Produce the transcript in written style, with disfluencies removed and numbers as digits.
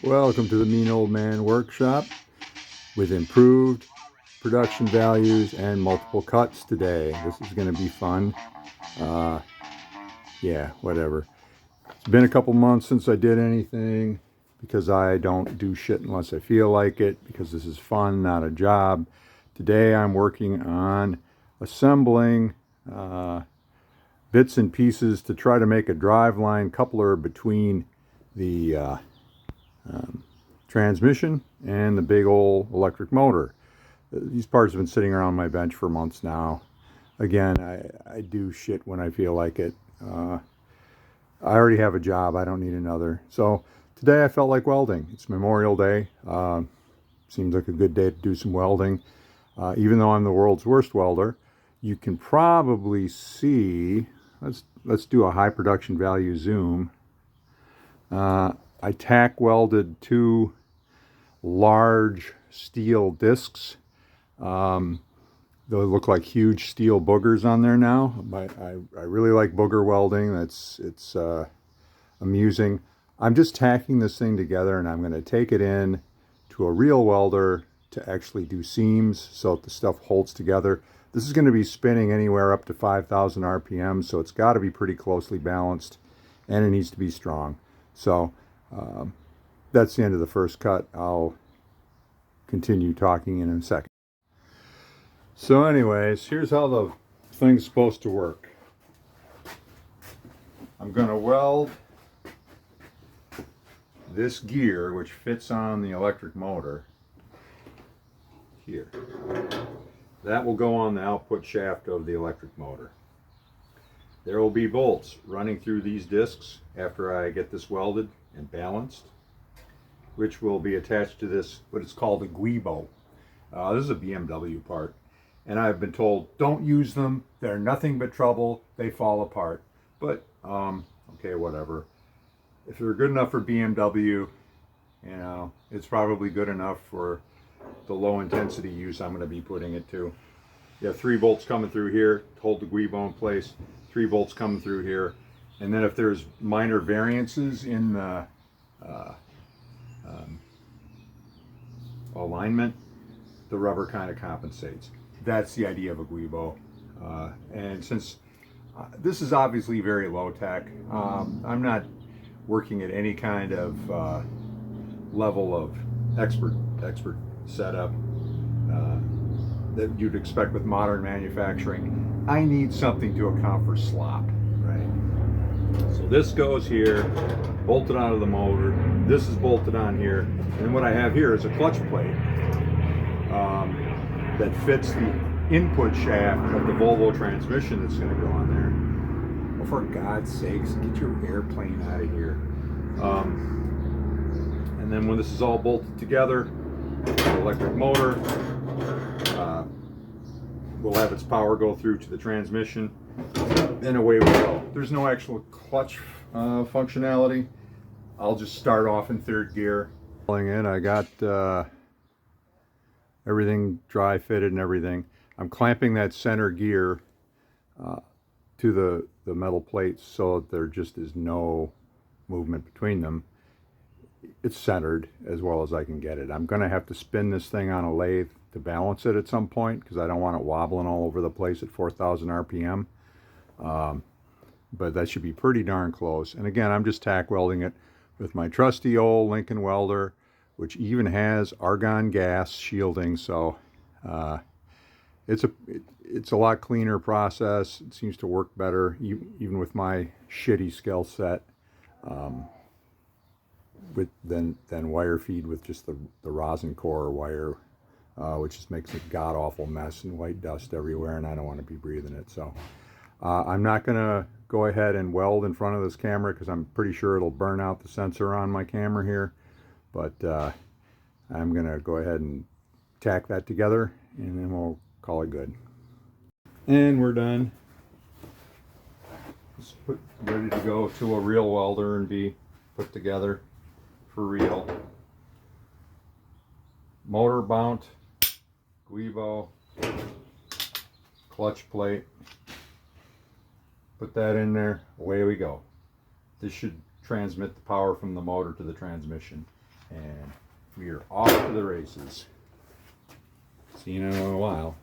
Welcome to the Mean Old Man Workshop with improved production values and multiple cuts today. This is going to be fun. Yeah, whatever. It's been a couple months since I did anything because I don't do shit unless I feel like it, because this is fun, not a job. Today I'm working on assembling bits and pieces to try to make a driveline coupler between the transmission and the big old electric motor. These parts have been sitting around my bench for months now. Again, I do shit when I feel like it. I already have a job. I don't need another. So today I felt like welding. It's Memorial Day. Seems like a good day to do some welding. Even though I'm the world's worst welder, you can probably see, let's do a high production value zoom. I tack welded two large steel discs. They look like huge steel boogers on there now. I really like booger welding. It's amusing. I'm just tacking this thing together, and I'm going to take it in to a real welder to actually do seams so that the stuff holds together. This is going to be spinning anywhere up to 5,000 RPM, so it's got to be pretty closely balanced, and it needs to be strong. So that's the end of the first cut. I'll continue talking in a second. So anyways, here's how the thing's supposed to work. I'm going to weld this gear, which fits on the electric motor, here. That will go on the output shaft of the electric motor. There will be bolts running through these discs after I get this welded and balanced, which will be attached to this, what is called a guibo. This is a BMW part. And I've been told, don't use them. They're nothing but trouble. They fall apart. But, okay, whatever. If they're good enough for BMW, you know, it's probably good enough for the low intensity use I'm going to be putting it to. You have 3 bolts coming through here to hold the guibo in place. 3 bolts coming through here. And then if there's minor variances in the alignment, the rubber kind of compensates. That's the idea of a guibo. And since this is obviously very low tech, I'm not working at any kind of level of expert setup that you'd expect with modern manufacturing. I need something to account for slop, right? So this goes here, bolted onto the motor. This is bolted on here. And what I have here is a clutch plate that fits the input shaft of the Volvo transmission that's going to go on there. Well, for God's sakes, get your airplane out of here. And then when this is all bolted together, the electric motor will have its power go through to the transmission, and away we go. There's no actual clutch functionality. I'll just start off in 3rd gear. I got everything dry fitted and everything. I'm clamping that center gear to the metal plates so that there just is no movement between them. It's centered as well as I can get it. I'm going to have to spin this thing on a lathe to balance it at some point because I don't want it wobbling all over the place at 4,000 RPM. But that should be pretty darn close. And again, I'm just tack welding it with my trusty old Lincoln welder, which even has argon gas shielding. So it's a lot cleaner process. It seems to work better even with my shitty skill set. Than wire feed with just the rosin core wire, which just makes a god-awful mess and white dust everywhere, and I don't want to be breathing it. So I'm not going to go ahead and weld in front of this camera because I'm pretty sure it'll burn out the sensor on my camera here. But I'm going to go ahead and tack that together, and then we'll call it good. And we're done. It's ready to go to a real welder and be put together for real. Motor mount, guibo, clutch plate. Put that in there, away we go. This should transmit the power from the motor to the transmission. And we are off to the races. See you in a while.